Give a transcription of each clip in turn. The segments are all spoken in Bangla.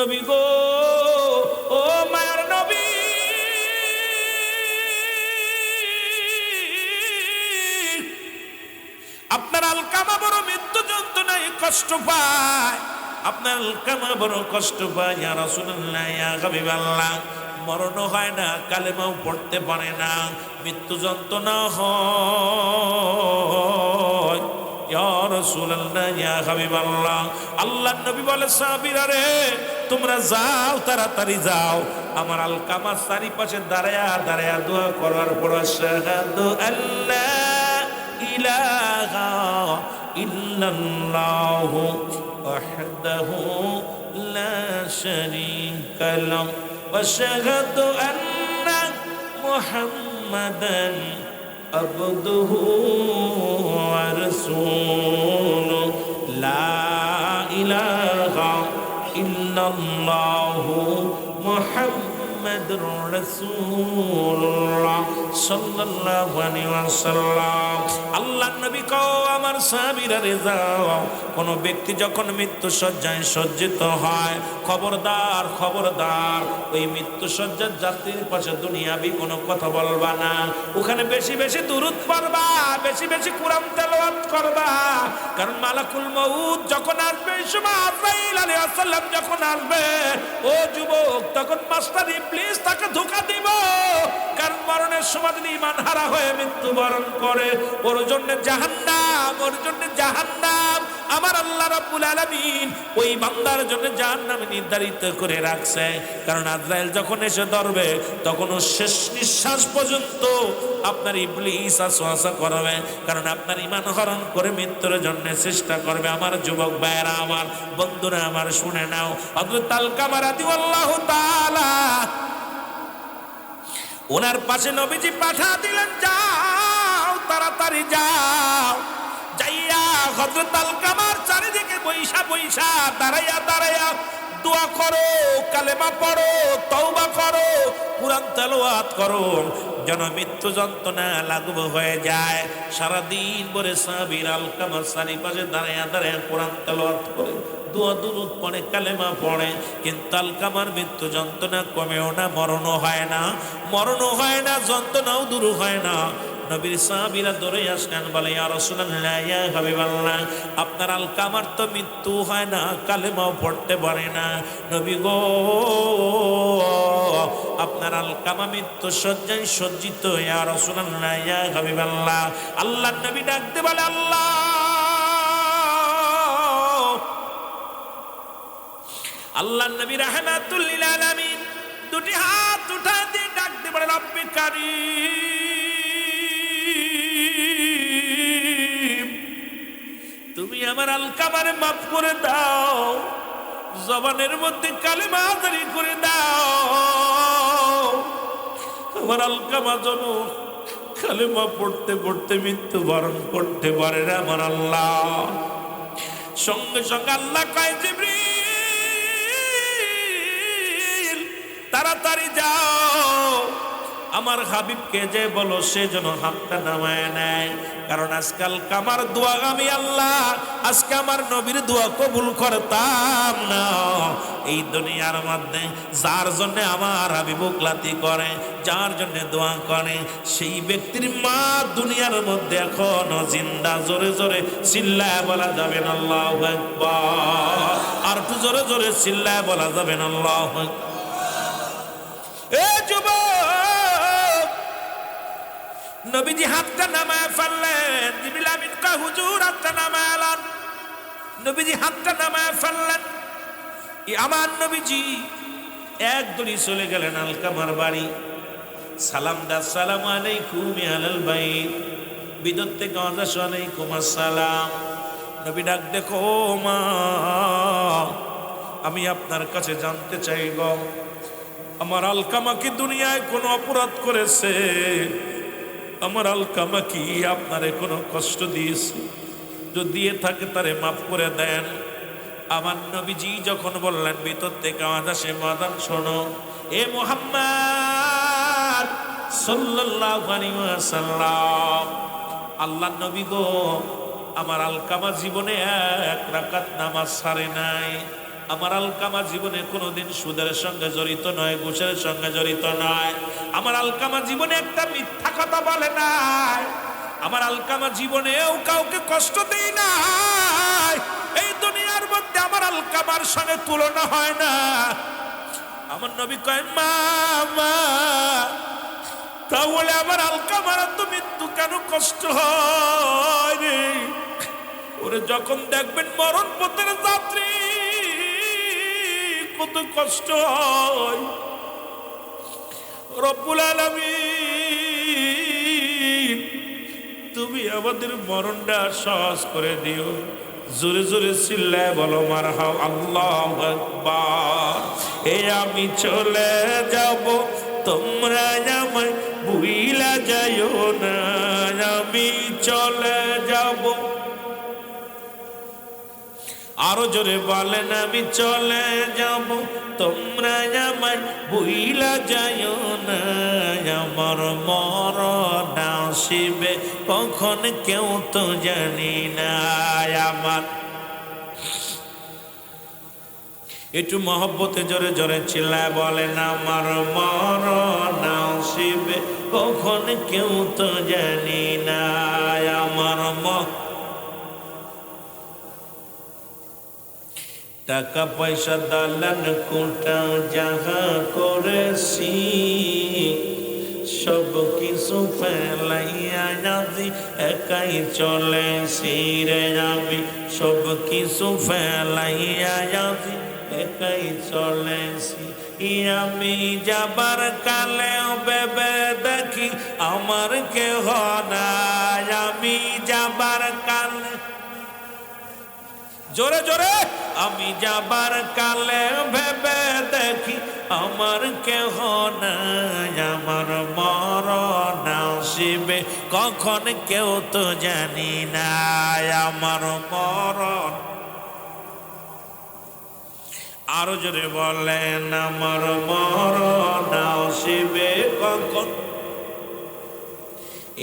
নবী গো, ও মায়ার নবী, আপনার আলকামা বড় মৃত্যু যন্ত্রণায় কষ্ট পায়, আপনার আলকামা বড় কষ্ট পায় ইয়া রাসূলুল্লাহ, ইয়া হাবিবাল্লাহ। মরণ হয় না, কালেমাও পড়তে পারে না, মৃত্যু যন্ত্রণা হয় ইয়া রাসূলুল্লাহ, ইয়া হাবিবাল্লাহ। আল্লাহর নবী বলে, সাহাবীরা রে, তোমরা যাও, তাড়াতাড়ি যাও, আমার আলকামার চারিপাশে দাঁড়ায়া দাঁড়ায়া দোয়া করার পর আশহাদু আল্লাহ ইলাহা ইল্লাল্লাহু ওয়াহদাহু লা শারীকা লাহু ওয়া আশহাদু আন্না মুহাম্মাদান আবদুহু ওয়া রাসূলুহু লা ইলাহা ইল্লাল্লাহু মুহাম্মাদুর রাসূলুল্লাহ সাল্লাল্লাহু আলাইহি ওয়াসাল্লাম। আল্লাহর নবী কও, আমার সাহাবীরা রে যাও, কোন ব্যক্তি যখন মৃত্যু শয্যায় সজ্জিত হয়, খবরদার খবরদার, ওই মৃত্যু শয্যার যাত্রীর পাশে দুনিয়াবি কোনো কথা বলবা না, ওখানে বেশি বেশি দুরূদ পড়বা, বেশি বেশি কোরআন তেলাওয়াত করবা, কারণ মালাকুল মউত যখন আসবে, এই সময় আজরাইল আলাইহিস সালাম যখন আসবে, ও যুবক, তখন মাস্টার ইবলিস তাকে ধোঁকা দিব, কারণ মরণের সময় যদি ঈমান হারা হয়ে মৃত্যুবরণ করে, ওর জন্য জাহান্নাম, ওর জন্য জাহান্নাম। আমার আল্লাহ রাব্বুল আলামিন ওই বান্দার জন্য জাহান্নাম নির্ধারিত করে রাখছে, কারণ আজরাইল যখন এসে ধরবে, তখন ও শেষ নিঃশ্বাস পর্যন্ত আপনার ইবলিস ওয়াসওয়াসা করবে, কারণ আপনার ঈমান হরণ করে মৃত্যুর জন্য চেষ্টা করবে। আমার যুবক ভাইয়েরা, আমার বন্ধুরা আমার, শুনে নাও, হযরত আলকামা রাদিয়াল্লাহু তাআলা, ওনার পাশে নবীজি পাঠা দিলেন, যাও, তাড়াতাড়ি যাও, যাইয়া হযরত আলকামার চারিদিকে বৈশা বৈশা দাঁড়াইয়া দাঁড়াইয়া দোয়া করো, কালেমা পড়ো, তওবা করো, কুরআন তেলাওয়াত করো, যেন মৃত্যু যন্ত্রণা লাঘব হয়ে যায়। সারাদিন ভরে সাহাবীর আলকামার চারিপাশে দাঁড়াইয়া দাঁড়াইয়া কুরআন তেলাওয়াত করে, দোয়া দুরূদ পড়ে, কালেমা পড়ে, কিন্তু আলকামার মৃত্যু যন্ত্রণা কমেও না, মরণও হয় না, মরণও হয় না, যন্ত্রণাও দূর হয় না। নবীর সাহাবীরা দৌড়ে আসলেন, বলে, ইয়া রাসূলুল্লাহ, ইয়া হাবিবাল্লাহ, আপনার আলকামার তো মৃত্যু হয় না, কালেমাও পড়তে পারে না, নবী গো, আপনার আলকামা মৃত্যু শয্যায় সজ্জিত, ইয়া রাসূলুল্লাহ, ইয়া হাবিবাল্লাহ। আল্লাহর নবী ডাকতে বলে, আল্লাহ, আল্লাহর নবী রাহমাতুল লিল আলামিন দুটি হাত উঠায় দিয়ে ডাকতে বলে, রব্বি কারীম, তুমি আমার আলকামারে মাফ করে দাও, জবানের মধ্যে কালেমা জারি করে দাও, আমার আলকামা যেন কালেমা পড়তে পড়তে মৃত্যুবরণ করতে পারে না আমার আল্লাহ। সঙ্গে সঙ্গে আল্লাহ কয়, জিবরিল, তাড়াতাড়ি যাও, আমার হাবিবকে যে বলো সে যেন হাতটা নামায় নেয়, কারণ আজকাল কামার দোয়া আমি আল্লাহ, আজকে আমার নবীর দোয়া কবুল করতাম না। এই দুনিয়ার মধ্যে যার জন্য আমার হাবিব ওকলাতি করে, যার জন্য দোয়া করে, সেই ব্যক্তির মা দুনিয়ার মধ্যে এখনো জিন্দা। জোরে জোরে চিল্লায় বলা যাবে না আল্লাহু আকবার, আর একটু জোরে জোরে চিল্লায় বলা যাবে না আল্লাহু আকবার। এ যুবক, নবীজি হাতটা নামায় ফেললেন, জিবরিল আমিন কয়, হুজুর হাতটা নামায় আলান। নবীজি হাতটা নামায় ফেললেন, আমার নবীজি এক দড়ি চলে গেলেন আলকামার বাড়ি, সালাম দা, আসসালামু আলাইকুম ইয়া আহলাল বাইত, ভিতর থেকে ওয়া আলাইকুম আসসালাম। নবী ডাক, দেখো মা, আমি আপনার কাছে জানতে চাই গো, আমার আলকামা কি দুনিয়ায় কোনো অপরাধ করেছে? আমার আলকামা কি আপনারে কোনো কষ্ট দিয়েছে? যদি দিয়ে থাকে তারে মাফ করে দেন। আমার নবীজি যখন বললেন, ভিতর থেকে আওয়াজ আসে, মাদান শোনো, এ মুহাম্মদ সাল্লাল্লাহু আলাইহি ওয়াসাল্লাম, আল্লাহর নবী গো, আমার আলকামা জীবনে এক রাকাত নামাজ ছাড়ে নাই, আমার আলকামা জীবনে কোনোদিন সুদের সঙ্গে জড়িত নয়, ঘুষের সঙ্গে জড়িত নয়। আমার আলকামা জীবনে একটা মিথ্যা কথা বলে নাই। আমার আলকামা জীবনেও কাউকে কষ্ট দেই নাই। এই দুনিয়ার মধ্যে আমার আলকামার সঙ্গে তুলনা হয় না। আমার নবী কয় মা মা, তাহলে আমার আলকামার তো মৃত্যু কেন কষ্ট হয় রে? ওরে যখন দেখবেন মরণ পথের যাত্রী কত কষ্ট হয়। রব্বুল আলামিন তুমি আমাদের মরণটা সহজ করে দিও। জোরে জোরে চিল্লায় বলো মারহাবা, আল্লাহু আকবার। এই আমি চলে যাব, তোমরা আমায় ভুইলা যাইও না। আমি চলে যাব, আরো জোরে বলেন আমি চলে যাব, তোমরা আমায় ভুইলা যাইও না। আমার মরণ আসিবে কখন কেউ তো জানি না। আমার একটু মহব্বতে জোরে জোরে চিল্লায় বলেন আমার মরণ আসিবে কখন কেউ তো জানি না। আমার টাকা পয়সা দালান কোটা যাহা করেছি সব কিছু ফেলাইয়া আজি একাই চলেছি রে। আমি সব কিছু ফেলাইয়া আজি একাই চলেছি। আমি যাবার কালেও ভেবে দেখি আমার কেহ নাই। আমি যাবার কালে জোরে জোরে, আমি যাবার কালে ভেবে দেখি আমার কেহ নাই। আমার মরণ আসিবে কখন কেউ তো জানি না। আমার মরণ, আরো জোরে বলেন আমার মরণ আসিবে কখন।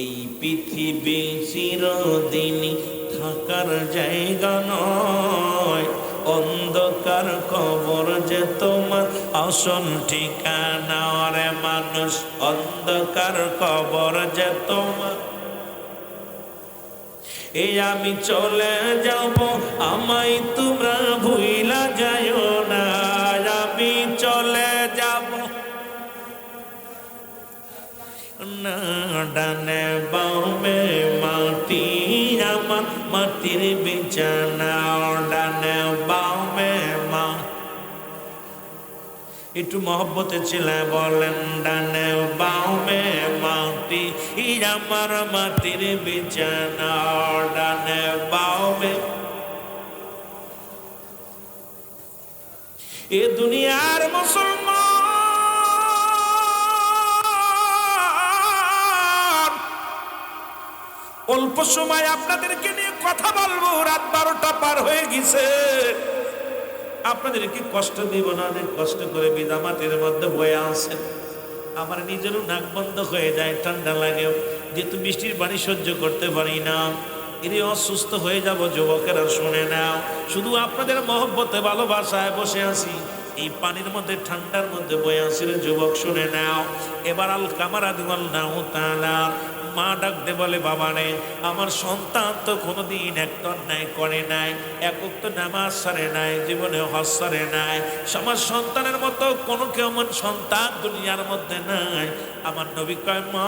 এই পৃথিবী চিরদিনই থাকার জায়গা নয়। অন্ধকার কবর যে তোমার আসল ঠিকানা রে মানুষ। অন্ধকার কবর যে তোমার। এই আমি চলে যাব, আমায় তোমরা ভুইলা যাইও না। আমি চলে যাব না, ডানে বামে মাটি আমার মাটির বিছানা। ডানে বামে মা, একটু মহব্বতে ছিলে বলেন ডানে বামে মাটি আমার মাটির বিছানা। ডানে বামে এ দুনিয়ার মুসলমান, অল্প সময় আপনাদেরকে নিয়ে কথা বলবো। রাত 12টা পার হয়ে গেছে। আপনাদেরকে কষ্ট দিব না, অনেক কষ্ট করে বিদামাটির মধ্যে বয়ে আছেন। আমার নিজেরও নাক বন্ধ হয়ে যায়, ঠান্ডা লাগে, যেহেতু বৃষ্টির পানি সহ্য করতে পারি না। এরই অসুস্থ হয়ে যাব। যুবকেরা শুনে নাও, শুধু আপনাদের মহব্বতে ভালোবাসায় বসে আছি। এই পানির মধ্যে ঠান্ডার মধ্যে বয়ে আসি রে যুবক, শুনে নাও। এবার আল কামারা দিওয়াল নাও তালা মা ডাকতে বলে বাবা রে, আমার সন্তান তো কোনোদিন একটা অন্যায় করে নাই, একক তো নামাজ সারে নাই, জীবনে হজ সারে নাই। আমার সন্তানের মতো কোনো কেমন সন্তান দুনিয়ার মধ্যে নাই। আমার নবী কয় মা,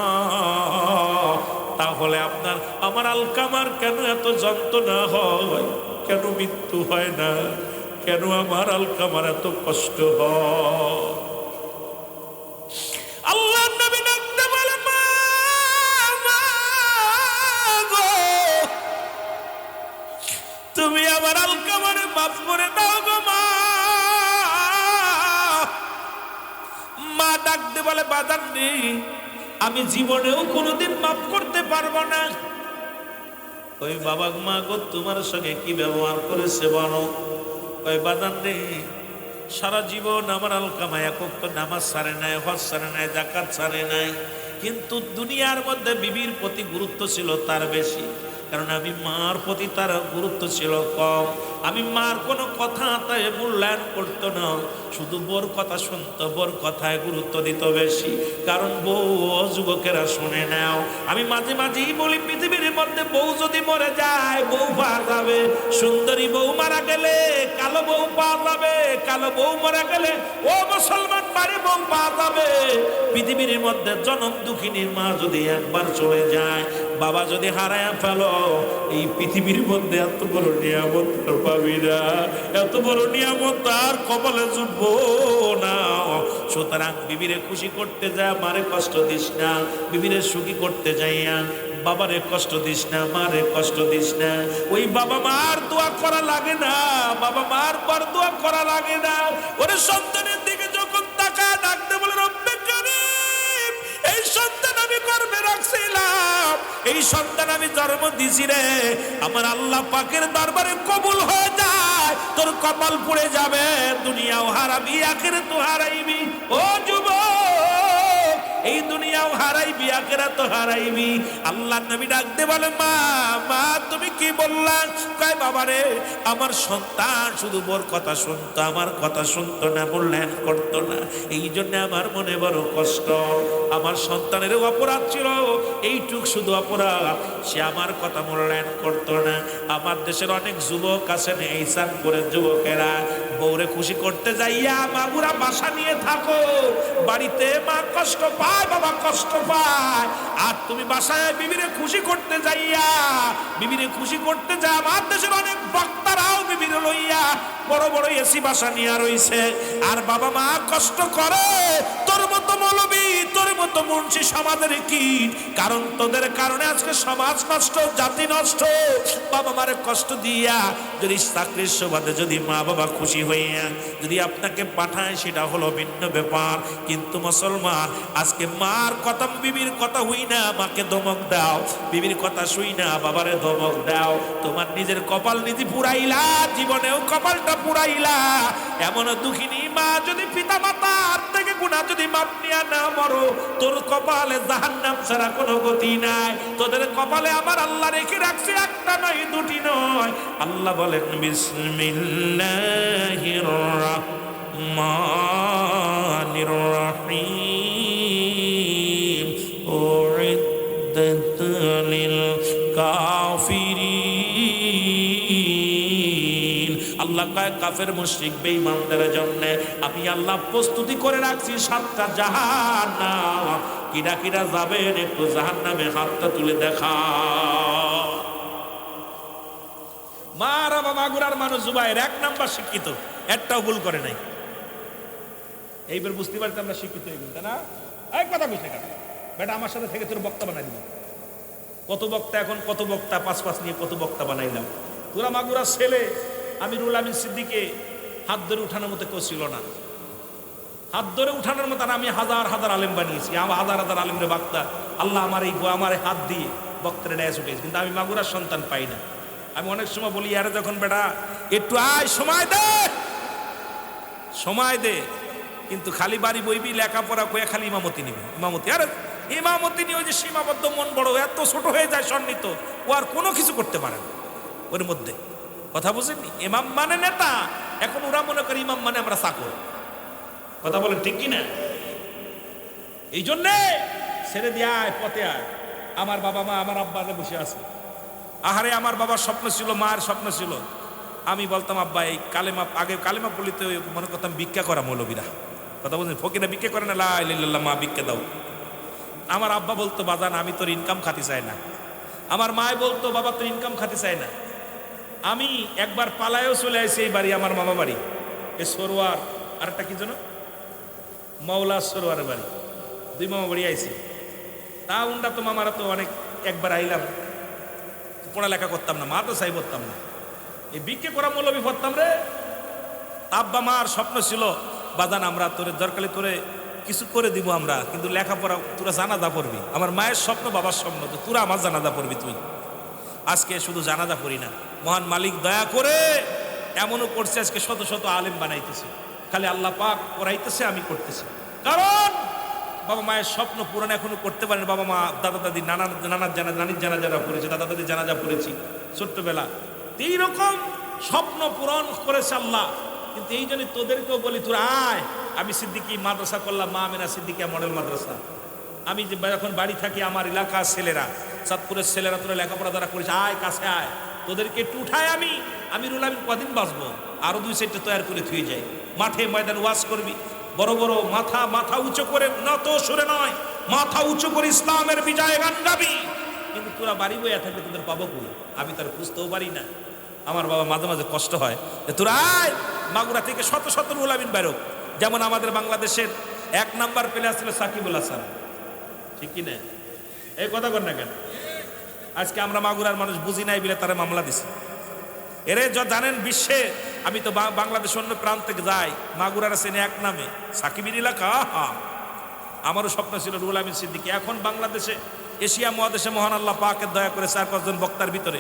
তাহলে আপনার আমার আলকামার কেন এত যন্ত্রণা হয়, কেন মৃত্যু হয় না, কেন আমার আলকামার এত কষ্ট হয়? আল্লাহ নবী ডাকতে বলে মা গো, তুমি আমার আলকামারে মাফ করে দাও গো মা। মা ডাকতে বলে বাজার নেই, আমি জীবনেও কোনোদিন মাফ করতে পারবো না। ওই বাবা মা গো, তোমার সঙ্গে কি ব্যবহার করেছে বলো? ওই বাজার নেই, সারা জীবন আমার আলকামা একক তো নামাজ ছাড়ে নাই, হজ ছাড়ে নাই, জাকাত ছাড়ে নাই, কিন্তু দুনিয়ার মধ্যে বিবির প্রতি গুরুত্ব ছিল তার বেশি। কারণ আমি মার প্রতি তার গুরুত্ব ছিল কম। আমি মার কোনো কথা তাই মূল্যায়ন করতো না, শুধু বোর কথা শুনতো, বোর কথায় গুরুত্ব দিত বেশি। কারণ বউ যুবকেরা শুনে নাও, আমি মাঝে মাঝেই বলি পৃথিবীর মধ্যে বউ যদি মরে যায় বউ পাওয়া যাবে, সুন্দরী বউ মারা গেলে কালো বউ পাওয়া যাবে, কালো বউ মারা গেলে ও মুসলমান বাড়ি বউ পাওয়া যাবে। পৃথিবীর মধ্যে জনম দুঃখিনীর মা যদি একবার চলে যায়, বাবা যদি হারায় ফেলো, এই পৃথিবীর মধ্যে এত বড় নিয়ামত পাবি না, এত বড় নিয়ামত আর কপালে জুটবো না। সুতরাং বিবিরে খুশি করতে যায় মারে কষ্ট দিস না, বিবিরে সুখী করতে যাইয়া বাবারে কষ্ট দিস না, মারে কষ্ট দিস না। ওই বাবা মার দোয়া করা লাগে না, বাবা মার পর দোয়া করা লাগে না। ওরে সন্তানের দিকে যখন তাকায় ডাকতে বলে রব্বে কারীম, এই সন্তান আমি গর্ভে রাখছিলাম, এই সন্তান আমি জন্ম দিছি রে, আমার আল্লাহ পাকের দরবারে কবুল হয়ে যায়, তোর কপাল পুড়ে যাবে, দুনিয়াও হারাবি আখিরাতও হারাইবি। ও যুবক, এই দুনিয়াও হারাইবি আখিরাতও হারাইবি। আল্লাহর নবী ডাকতে বলে মা, মা তুমি কি বললা? কয় বাবা রে, আমার সন্তান শুধু বোর কথা শুনতো, আমার কথা শুনতো না, মূল্যায়ন করতো না, এই জন্য আমার মনে বড় কষ্ট। আমার সন্তানের অপরাধ ছিল এইটুক, শুধু অপরাধ, সে আমার কথা মূল্যায়ন করতো না। আমার দেশের অনেক যুবক আছেন এই চাঁদপুরের যুবকেরা, বউরে খুশি করতে যাইয়া বাবুরা বাসা নিয়ে থাকো, বাড়িতে মা কষ্ট পায়, বাবা কষ্ট পায়, আর তুমি বাসায় বিবিরে খুশি করতে যাইয়া, বিবিরে খুশি করতে যা। আমার দেশের অনেক বক্তারাও বিবিরে লইয়া বড় বড় এসি বাসা নিয়ে রইছে, আর বাবা মা কষ্ট করে। তোর মতো মৌলবী, তোর মতো মুন্সি সমাজের কীট, কারণ তোদের কারণে আজকে সমাজ নষ্ট, জাতি নষ্ট। বাবা মারে কষ্ট দিয়া যদি চাকরির সুবাদে যদি মা বাবা খুশি হইয়া যদি আপনাকে পাঠায়, সেটা হলো ভিন্ন ব্যাপার। কিন্তু মুসলমান, আজকে মার কথা, বিবির কথা হই না মাকে ধমক দাও, বিবির কথা শুই না বাবারে ধমক দাও। তোমার নিজের কপাল নিজে পুরাইলা, জীবনেও কপালটা পুরাইলা। এমন দুঃখিনী মা যদি পিতা মাতার থেকে গুনাহ যদি মাপ নিয়া না মরো, তোর কপালে জাহান্নাম ছাড়া কোনো গতি নাই। তোদের কপালে আমার আল্লাহ রেখে রাখছে একটা নয়, দুটি নয়। আল্লাহ বলেন বিসমিল্লাহির রাহমানির রাহিম, উইদ্দাত লিল কাফিরিন। আল্লাহ কয় কাফের মুশরিক বেঈমানদের জন্য আমি আল্লাহ প্রস্তুতি করে রাখছি 7টা জাহান্নাম। কিরা কিরা যাবেন একটু জাহান্নামে হাতটা তুলে দেখা। মারা বাবা গুড়ার মানুষ জুবাইর 1 নাম্বার শিক্ষিত, একটাও ভুল করে নাই। এইবার বুঝতে পারছি আমরা শিক্ষিত হয়ে গেল, তাই না? এক কথা বুঝতে গেল বেটা, আমার সাথে থেকে তোর বক্তা বানাই দিব। কত বক্তা এখন, কত বক্তা, 5 নিয়ে কত বক্তা বানাইলাম। তোরা মাগুরার ছেলে আমিরুল আমিন সিদ্দিকে হাত ধরে উঠানোর মতো কেউ ছিল না, হাত ধরে উঠানোর মতো আমি হাজার হাজার আলেম বানিয়েছি, আমার হাজার হাজার আলেমরে বক্তা। আল্লাহ আমার এই হাত দিয়ে বক্তারে ড্যাস উঠেছে, কিন্তু আমি মাগুরার সন্তান পাই না। আমি অনেক সময় বলি, আরে যখন বেটা একটু আয়, সময় দে, সময় দে, কিন্তু খালি বাড়ি বইবি, লেখাপড়া কয়ে খালি ইমামতি নিবি, ইমামতি। আরে ইমামতি নিয়ে ওই যে সীমাবদ্ধ মন বড়, এত ছোট হয়ে যায় সন্নিত, ও আর কোনো কিছু করতে পারে না ওর মধ্যে। কথা বুঝেননি? ইমাম মানে নেতা, এখন ওরা মনে করে ইমাম মানে আমরা চাকর। কথা বলেন ঠিক কিনা? এই জন্যে ছেড়ে দিয়ে আয়, পথে আয়। আমার বাবা মা, আমার আব্বা বসে আছে। আহারে, আমার বাবার স্বপ্ন ছিল, মার স্বপ্ন ছিল। আমি বলতাম আব্বা এই কালেমা, আগে কালেমা পড়িতে মনে করতাম ভিক্ষা করা মৌলবীরা। কথা বলছেন, ফকিরা ভিক্ষা করে না, লা ইলাহা ইল্লাল্লাহ, মা ভিক্ষা দাও। আমার আব্বা বলতো বাজান আমি তোর ইনকাম খাতে চাই না। আমার মায় বলতো বাবা তোর ইনকাম খাতে চাই না। আমি একবার পালায়ও চলে আসি এই বাড়ি, আমার মামা বাড়ি, এই সরোয়ার, আরেকটা কি যেন মাওলা সরোয়ারের বাড়ি, 2 মামা বাড়ি আইছি। তা উন্ডা তো মামারা তো অনেক, একবার আইলাম, পড়ালেখা করতাম না, মা তো চাই পড়তাম না, এই বিক্রি করা মৌলবি পড়তাম রে। আব্বা মার স্বপ্ন ছিল বাজান আমরা তোরে দরকারে তোরে কিছু করে দিব আমরা, কিন্তু লেখাপড়া তোরা জানাজা পড়বি। আমার মায়ের স্বপ্ন, বাবার স্বপ্ন, তো তোরা আমার জানাজা পড়বি তুই। আজকে শুধু জানাজা পড়ি না, মহান মালিক দয়া করে এমনও করছে আজকে শত শত আলেম বানাইতেছে, খালি আল্লাহ পাক করাইতেছে, আমি করতেছি। কারণ বাবা মায়ের স্বপ্ন পূরণ এখনো করতে পারেন, বাবা মা দাদা দাদি নানির জানাজা পড়েছে, দাদা দাদির জানাজা পড়েছি ছোট্টবেলা। এইরকম স্বপ্ন পূরণ করেছে আল্লাহ। কিন্তু এই জন্য তোদেরকেও বলি, তোরা আয়, আমি সিদ্দিকি মাদ্রাসা করলাম, মা আমিনা সিদ্দিকিয়া মডেল মাদ্রাসা। আমি যে এখন বাড়ি থাকি, আমার এলাকার ছেলেরা, চাঁদপুরের ছেলেরা, তোরা লেখাপড়া যারা করেছে, আয় কাছে আয়, তোদেরকে একটু উঠায়। আমি রুল কদিন বাঁচবো, আরো 2 সাইডটা তৈরি করে থুয়ে যাই। মাঠে ময়দান ওয়াজ করবি, বড় বড় মাথা উঁচু করে, নত সুরে নয়, মাথা উঁচু করে ইসলামের বিজয় গান গাবি। কিন্তু তোরা বাড়ি বইয়া থাকলে তোদের পাবো কই? আমি তার খুঁজতেও পারি না। আমার বাবা মাঝে মাঝে কষ্ট হয় যে তোরা আয়, মাগুরা থেকে শত শত রুল আমিন বেরোক। যেমন আমাদের বাংলাদেশের 1 নাম্বার প্লেয়ার ছিল সাকিবুল হাসান, ঠিক কি না? এই কথা কর না কেন? আজকে আমরা মাগুরার মানুষ বুঝি নাই বলে তারা মামলা দিছে। এরে জানেন বিশ্বে, আমি তো বাংলাদেশ অন্য প্রান্ত থেকে যাই, মাগুরার আছেন 1 নামে সাকিবের এলাকা। আমারও স্বপ্ন ছিল রুল আমিন সিদ্দিকী। এখন বাংলাদেশে, এশিয়া মহাদেশে মহান আল্লাহ পাকের দয়া করে 4-5 জন বক্তার ভিতরে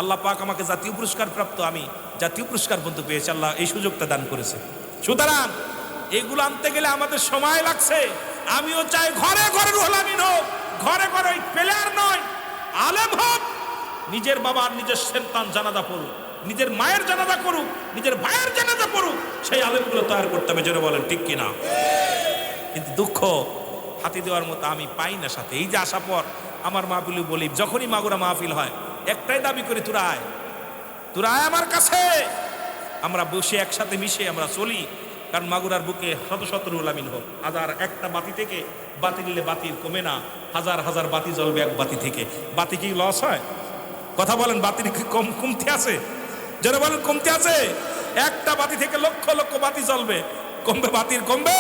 আল্লাহ পাক আমাকে জাতীয় পুরস্কার প্রাপ্ত, আমি জাতীয় পুরস্কার পর্যন্ত পেয়েছি। আল্লাহ এই সুযোগটা দান করেছে। সুতরাং এগুলো আনতে গেলে আমাদের সময় লাগছে। আমিও চাই ঘরে ঘরে রুল আমিন হোক, ঘরে ঘরে ওই প্লেয়ার নয়, আলেম হোক। নিজের বাবা আর নিজের সন্তান জানাজা পড়ুক, নিজের মায়ের জানাজা করুক, নিজের ভাইয়ের জানাজা পড়ুক, সেই আলেমগুলো তৈরি করতে হবে। জোরে বলেন ঠিক কিনা? কিন্তু দুঃখ, হাতি দেওয়ার মতো আমি পাই না সাথে। এই যে আসার পর আমার মাহফিল বলি, যখনই মাগুরা মাহফিল হয় একটাই দাবি করি, তোরা আয় আমার কাছে, আমরা বসে একসাথে মিশে আমরা চলি। কারণ মাগুরার বুকে শত শত রুল আমিন হোক। হাজার একটা বাতি থেকে বাতি নিলে বাতির কমে না, হাজার হাজার বাতি জ্বলবে এক বাতি থেকে। বাতি কি লস হয়? কথা বলেন, বাতির কি কমতি আছে? যারা বলেন কমতি আছে? একটা বাতি থেকে লক্ষ লক্ষ বাতি জ্বলবে, কমবে বাতির কমবে?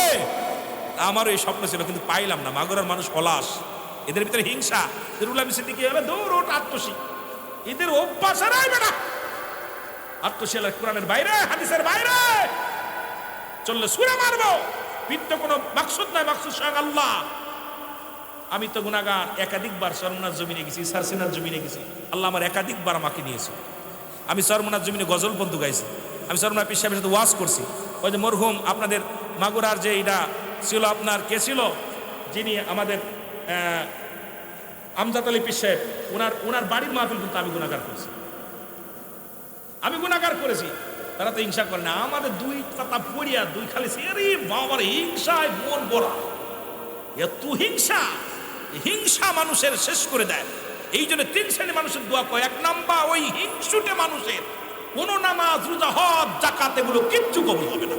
আমারও এই স্বপ্ন ছিল, কিন্তু পাইলাম না। মাগুরার মানুষ হলাস, এদের ভিতরে হিংসা। রুল আমিন সিদ্দিকী হলে দৌড় ওঠ আত্মসী, এদের অভ্যাস রাখবে না। আত্মসী কোরআনের বাইরে, হাদিসের বাইরে চললে সুরে মারবো। পিত্ত কোনো মাকসুদ নাই, মাকসুদ স্বয়ং আল্লাহ। আমি তো গুনাহগার, একাধিকবার সরমনার জমিনে গেছি, সারসিনার জমিনে গেছি। আল্লাহ আমার একাধিকবার আমাকে নিয়েছে। আমি সরমনার জমিনে গজল বন্ধু গাইছি, আমি সরমনার পীর সাহেবের সাথে ওয়াজ করছি। ওই যে মরহুম আপনাদের মাগুরার যে এটা ছিল, আপনার কে ছিল যিনি আমাদের আমজাদ আলী পীর সাহেব, ওনার বাড়ির মাহফিল কিন্তু আমি গুনাহগার করেছি। তারা তো হিংসা করে না। আমাদের 2 পাতা পড়িয়া 2 খালি আরে বাবার হিংসায় মন বড়া। এত হিংসা মানুষের শেষ করে দেয়। এই জন্য 3 শ্রেণীর মানুষের দোয়া কয়। 1 নাম্বার ওই হিংসুটে মানুষের কোন নামাজ, রোজা, হজ, যাকাত এগুলো কিচ্ছু কবুল হবে না।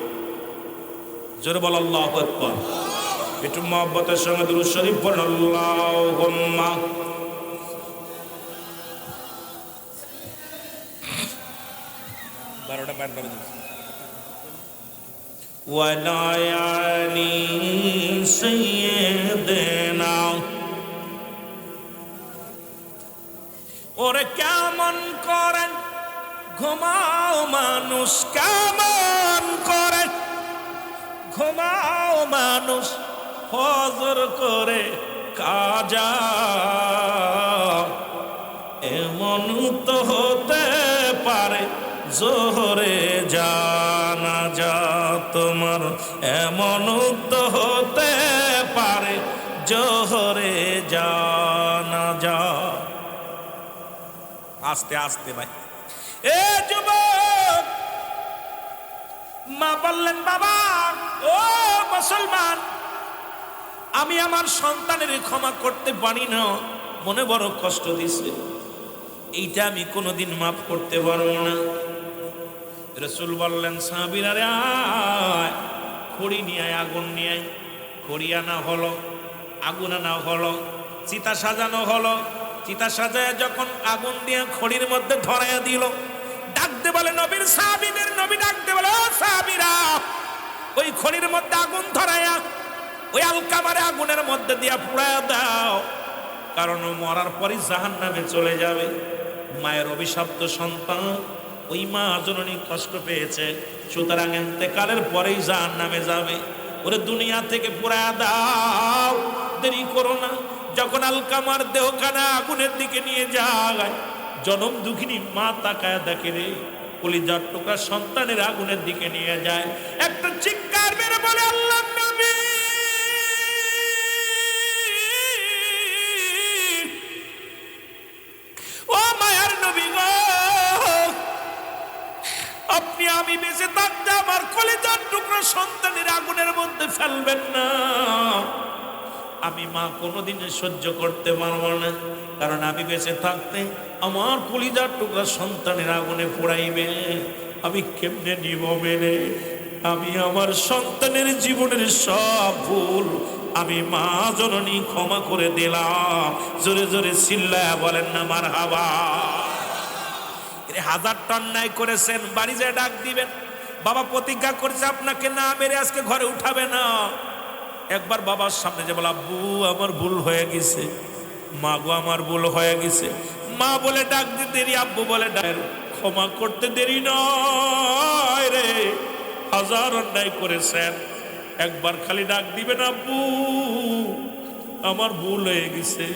জোরে বল আল্লাহু আকবার। একটু মহব্বতের সঙ্গে দুরূদ শরীফ পড়ুন। আল্লাহুম্মা ওয়ালা আলি সাইয়্যিদিনা। ওরে কেমন করে ঘুমাও মানুষ, কেমন করে ঘুমাও মানুষ, ফজর করে কাজা। এমন তো হতে পারে জোহরে জানাজা তোমার, এমন তো হতে পারে জোহরে জানাজা। আস্তে আস্তে ভাই। এ যুবক, মা বললেন, বাবা ও মুসলমান, আমি আমার সন্তানের ক্ষমা করতে পারি না, মনে বড় কষ্ট দিছে, এইটা আমি কোনোদিন মাফ করতে পারবো না। রাসূল বললেন, সাহাবীরা রে আয়, খড়ি নিয়ে আয়, আগুন নিয়ে আয়। খড়ি আনা হলো, আগুন আনা হলো, চিতা সাজানো হলো। চিতা সাজায় যখন আগুন দিয়ে খড়ির মধ্যে ধরাইয়া দিল, ডাকতে বলে নবীর সাহাবীদের, নবী ডাকতে বলে, ও সাহাবীরা, ওই খড়ির মধ্যে আগুন ধরাইয়া ওই আলকামারে আগুনের মধ্যে দিয়া পুড়াইয়া দাও, কারণ মরার পরই জাহান্নামে চলে যাবে। মায়ের অভিশপ্ত সন্তান, ওই মা জননী কষ্ট পেয়েছে, সুতরাং ইন্তেকালের পরেই জাহান্নামে যাবে। ওরে দুনিয়া থেকে পুড়াইয়া দাও, দেরি করো না। যখন আলকামার দেহখানা আগুনের দিকে নিয়ে যায়, জনম দুঃখিনী মা তাকায় দেখে রে, কলিজার টুকরা সন্তানের আগুনের দিকে নিয়ে যায়। একটা চিৎকার মেরে বলে, আল্লাহর নবী, ফেলবেন না। আমি মা কোনোদিন সহ্য করতে পারবো না, কারণ আমি বেঁচে থাকতে আমার কলিজার টুকরা সন্তানের আগুনে পোড়াইবে, আমি কেমনে নিব মেনে? আমি আমার সন্তানের জীবনের সব ভুল আমি মা জননী ক্ষমা করে দিলাম। জোরে জোরে চিল্লায়া বলেন না মারহাবা। হাজারটা অন্যায় করেছেন, বাড়ি যায় ডাক দিবেন। বাবা প্রতিজ্ঞা করেছে আপনাকে না মেরে আজকে ঘরে উঠাবে না। একবার বাবার সামনে যে বলে, আব্বু আমার ভুল হয়ে গেছে, মা গো আমার ভুল হয়ে গেছে। মা বলে ডাক দিতে দেরি, আব্বু বলে ডাক, ক্ষমা করতে দেরি নয় রে, হাজার অন্যায় করেছেন, একবার খালি ডাক দিবেন, আব্বু আমার ভুল হয়ে গেছে।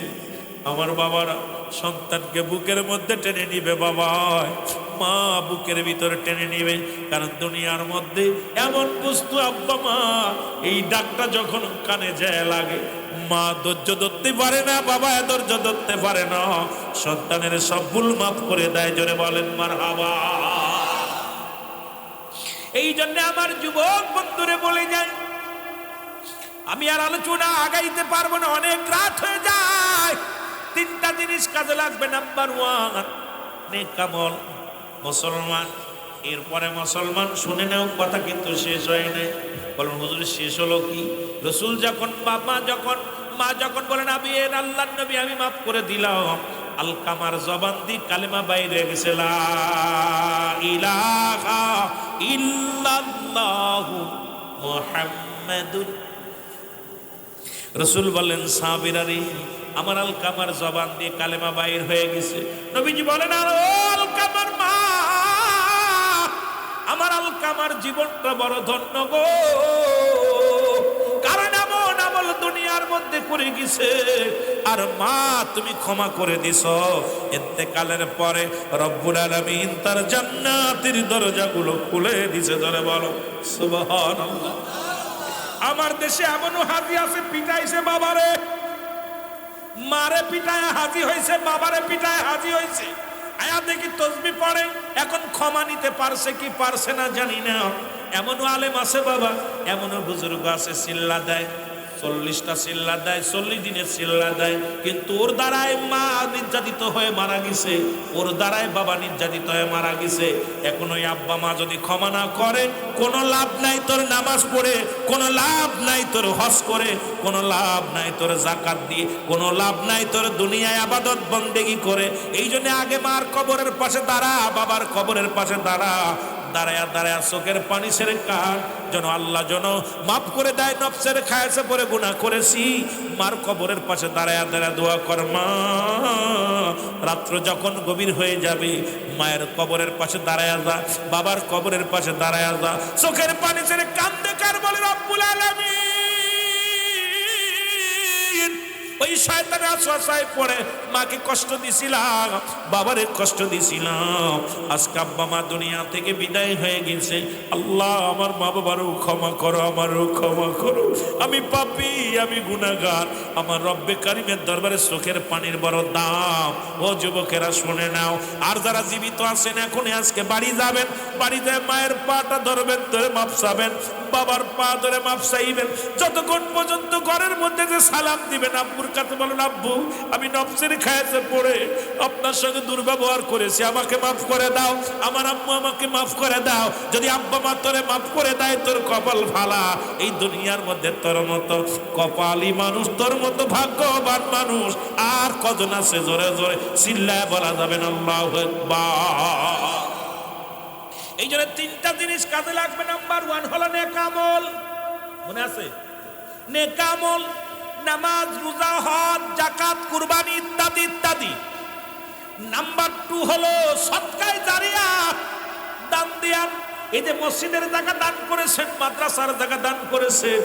আমার বাবারা সন্তানকে বুকের মধ্যে টেনে নিবে, বাবা মা বুকের ভিতরে টেনে নিবে, কারণ দুনিয়ার মধ্যে এমন বস্তু আব্বা মা, এই ডাকটা যখন কানে যায় লাগে, মা ধৈর্য ধরতে পারে না, বাবা ধৈর্য ধরতে পারে না, সন্তানের সব ভুল মাফ করে দেয়। জোরে বলেন মারহাবা। এই জন্য আমার যুবক বন্ধুরে বলে যাই, আমি আর আলোচনা আগাইতে পারবো না, অনেক রাত হয়ে যায়। তিনটা জিনিস কাজে লাগবে। নাম্বার ওয়ান, নেক আমল। মুসলমান, এরপরে মুসলমান শুনে নেও, কথা কিন্তু শেষ হয় নাই। বলুন হুজুর শেষ হলো কি? রসুল যখন মা যখন বলেন আমি এর আল্লাহর নবী আমি মাফ করে দিলাম, আলকামার জবান দিয়ে কালেমা বাইরে গেছে, লা ইলাহা ইল্লাল্লাহু মুহাম্মাদুর। রসুল বলেন সাহাবীরা রে, আমার আলকামার জবান দিয়ে কালেমা বাইর হয়ে গেছে। নবীজি বলেন, আর ও আলকামার মা, আমার আলকামার জীবনটা বড় ধন্য গো, কারণ এমন আমল দুনিয়ার মধ্যে করে গেছে, আর মা তুমি ক্ষমা করে দিছ। ইন্তেকালের পরে রব্বুল আলামিন তার জান্নাতের দরজাগুলো খুলে দিছে। ধরে বলো সুবহানাল্লাহ। আমার দেশে এমনও হাজি আছে, পিটাইছে বাবারে, মারে পিটায় হাজি হয়েছে, বাবারে পিটায় হাজি হয়েছে। আয়া দেখি তসবি পড়ে, এখন ক্ষমা নিতে পারছে কি পারছে না জানি না। এমনও আলেম আছে বাবা, এমনও বুজুর্গ আছে চিল্লা দেয়, 40টা চিল্লা দেয়, 40 দিনের চিল্লা দেয়, কিন্তু ওর দ্বারায় মা নির্যাতিত হয়ে মারা গেছে, ওর দ্বারায় বাবা নির্যাতিত হয়ে মারা গেছে। এখন ওই আব্বা মা যদি ক্ষমা না করে, কোনো লাভ নাই তোর নামাজ পড়ে, কোনো লাভ নাই তোর হজ করে, কোনো লাভ নাই তোর যাকাত দিয়ে, কোনো লাভ নাই তোর দুনিয়ায় আবাদত বন্দেগি করে। এই জন্য আগে মার কবরের পাশে দাঁড়া, বাবার কবরের পাশে দাঁড়া, দাঁড়ায়া দাঁড়ায়া চোখের পানি ছেড়ে কান, যেন আল্লাহ যেন মাফ করে দেয়। নফসের খায়াসে পরে গুনাহ করেছি, মার কবরের পাশে দাঁড়ায়া দাঁড়ায়া দোয়া কর, মা রাত্র যখন গভীর হয়ে যাবে, মায়ের কবরের পাশে দাঁড়ায়া যা, বাবার কবরের পাশে দাঁড়ায়া যা, চোখের পানি ছেড়ে কান্দে কার বলে রব্বুল আলামিন। ওই শয়তানের ওয়াসওয়াসায় পড়ে মাকে কষ্ট দিছিলাম, বাবারে কষ্ট দিছিলাম, আজকে আব্বা মা দুনিয়া থেকে বিদায় হয়ে গেছে। আল্লাহ আমার মা বাবারও ক্ষমা করো, আমারও ক্ষমা করো, আমি পাপী, আমি গুনাহগার। আমার রব্বে কারিমের দরবারে চোখের পানির বড় দাম। ও যুবকেরা শুনে নাও, আর যারা জীবিত আছেন এখনই আজকে বাড়ি যাবেন, বাড়িতে মায়ের পাটা ধরবেন, ধরে মাপ চাবেন, বাবার পা ধরে মাপ চাইবেন। যতক্ষণ পর্যন্ত ঘরের মধ্যে যে সালাম দিবেন, আব্বুর কাছে বলেন, আব্বু আমি নফসের খায়াতে পড়ে আপনার সঙ্গে দুর্ব্যবহার করেছি, আমাকে মাফ করে দাও, আমার আম্মু আমাকে মাফ করে দাও। যদি আব্বা মা তোরে মাফ করে দেয়, তোর কপাল ভালা। এই দুনিয়ার মধ্যে তোর মতো কপালি মানুষ, তোর মতো ভাগ্যবান মানুষ আর কজন আছে? জোরে জোরে চিল্লায় বলা যাবে না আল্লাহু আকবার। এই জন্য তিনটা জিনিস কাজে লাগবে। নাম্বার ওয়ান হলো নেক আমল। মনে আছে? নেক আমল, নামাজ, রোজা, হজ, যাকাত, কুরবানি ইত্যাদি ইত্যাদি। নাম্বার টু হলো সদকায়ে জারিয়া, দান দেয়া। এই যে মসজিদের জায়গা দান করেছেন, মাদ্রাসার জায়গা দান করেছেন,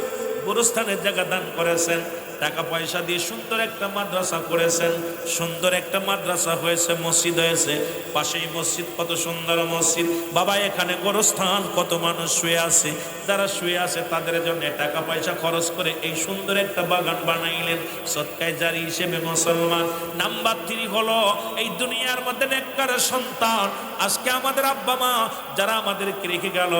গোরস্থানের জায়গা দান করেছেন, টাকা পয়সা দিয়ে সুন্দর একটা মাদ্রাসা করেছেন, সুন্দর একটা মাদ্রাসা হয়েছে, মসজিদ হয়েছে, পাশেই মসজিদ, কত সুন্দর মসজিদ। বাবা এখানে গোরস্থান, কত মানুষ শুয়ে আছে, যারা শুয়ে আছে তাদের জন্য টাকা পয়সা খরচ করে এই সুন্দর একটা বাগান বানাইলেন, সদকায়ে জারি হিসেবে মুসলমান। নাম্বার 3 হলো এই দুনিয়ার মধ্যে নেককার সন্তান। আজকে আমাদের আব্বা মা যারা আমাদেরকে রেখে গেল,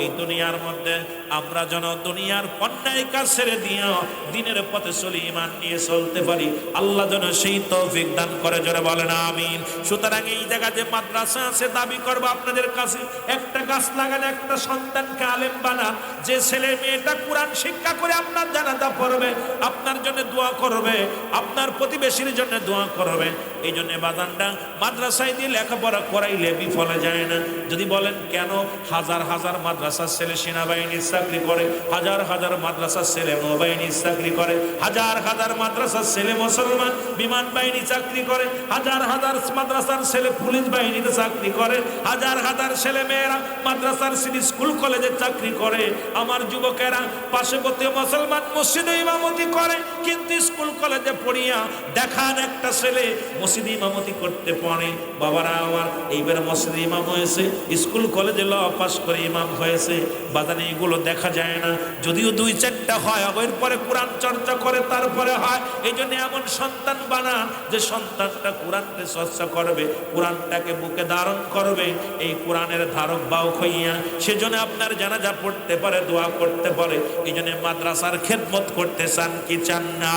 এই দুনিয়ার মধ্যে আমরা যেন দুনিয়ার অন্যায় কাজ ছেড়ে দিয়ে দিনের পথে চলে ঈমান নিয়ে চলতে পারি। আল্লাহ যেন সেই তৌফিক দান করে, জোরে বলেন আমিন। সুতরাং এই জায়গা যে মাদ্রাসা আছে, দাবি করবো আপনাদের কাছে, একটা গাছ লাগান, একটা সন্তানকে আলেম বানান। যে ছেলে মেয়েটা কোরআন শিক্ষা করে আপনার জানাজা পড়বে, আপনার জন্য দোয়া করবে, আপনার প্রতিবেশীর জন্য দোয়া করবে। এই জন্য বাজানটা মাদ্রাসায় দিয়ে লেখাপড়া করাইলে বিফলে যায় না। যদি বলেন কেন, হাজার হাজার মাদ্রাসার ছেলে সেনাবাহিনীর চাকরি করে, হাজার হাজার মাদ্রাসার ছেলে নৌবাহিনীর চাকরি করে, হাজার হাজার মাদ্রাসার ছেলে মুসলমান বিমান বাহিনী চাকরি করে, হাজার হাজার মাদ্রাসার ছেলে পুলিশ বাহিনীতে চাকরি করে, হাজার হাজার ছেলে মেয়েরা মাদ্রাসার স্কুল কলেজে চাকরি করে। আমার যুবকেরা পার্শ্ববর্তী মুসলমান মসজিদে ইমামতি করে, কিন্তু স্কুল কলেজে পড়িয়া দেখান একটা ছেলে মসজিদে ইমামতি করতে পারে। বাবারা আমার, এইবার মসজিদে ইমাম হয়েছে, স্কুল কলেজে ল পাস করে ইমাম হয়েছে। বাজানে এগুলো দেখা যায় না, যদিও দুই চারটা হয়, এরপরে কোরআন চর্চা করে তারপরে হয়। এই জন্য এমন সন্তান বানান যে সন্তানটা কোরআনকে চর্চা করবে, কোরআনটাকে বুকে ধারণ করবে, এই কোরআনের ধারক বাহক হইয়া সেজন্য আপনার জানাজা পড়তে পারে, দোয়া করতে পারে। এই জন্য মাদ্রাসার খেদমত করতে চান কি চান না?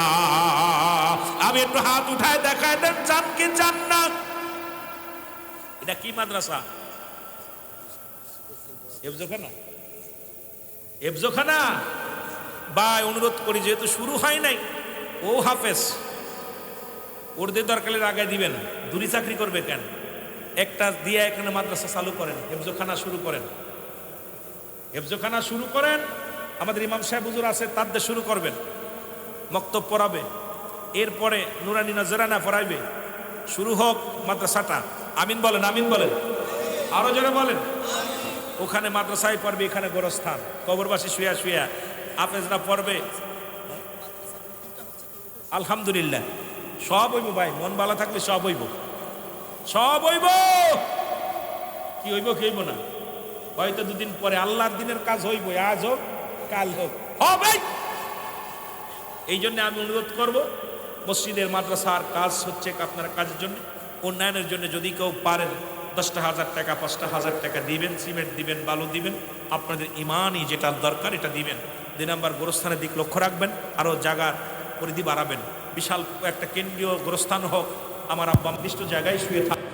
আমি একটু হাত উঠায় দেখায় দেন, চান কি চান না? এটা কি মাদ্রাসা? এফজোখানা? এফজোখানা? ভাই অনুরোধ করি, যেহেতু শুরু হয় নাই, ও হাফেজ, ওরদের দরকারের আগে দিবেন। দূরি চাকরি করবে কেন? একটা দিয়ে এখানে মাদ্রাসা চালু করেন, হেফজোখানা শুরু করেন, হেফজোখানা শুরু করেন। আমাদের ইমাম সাহেব হুজুর আছে, তাদের শুরু করবেন, মক্তব পড়াবে, এরপরে নুরানি নজরানা পড়াইবে। শুরু হোক মাদ্রাসাটা। আমিন বলেন, আমিন বলেন, আরো জোরে বলেন। ওখানে মাদ্রাসায় পড়বে, এখানে গোরস্থান, কবরবাসী শুয়া শুয়া হাফেজরা পড়বে। আলহামদুলিল্লাহ, সব হইব ভাই, মন ভালো থাকলে সব হইব, সব হইব। কি হইব কি হইব না, হয়তো দুদিন পরে আল্লাহর দিনের কাজ হইব, আজ হোক কাল হোক, হবে। এই জন্য আমি অনুরোধ করব, মসজিদের মাদ্রাসার কাজ হচ্ছে আপনার কাজের জন্য, উন্নয়নের জন্য যদি কেউ পারেন 10,000 টাকা 5,000 টাকা দিবেন, সিমেন্ট দিবেন, বালু দিবেন, আপনাদের ইমানই যেটা দরকার এটা দিবেন। 2 নম্বর গোরস্থানের দিক লক্ষ্য রাখবেন, আরও জায়গার পরিধি বাড়াবেন। বিশাল একটা কেন্দ্রীয় গোরস্থান হোক, আমার আব্বা নির্দিষ্ট জায়গায় শুয়ে থাকে।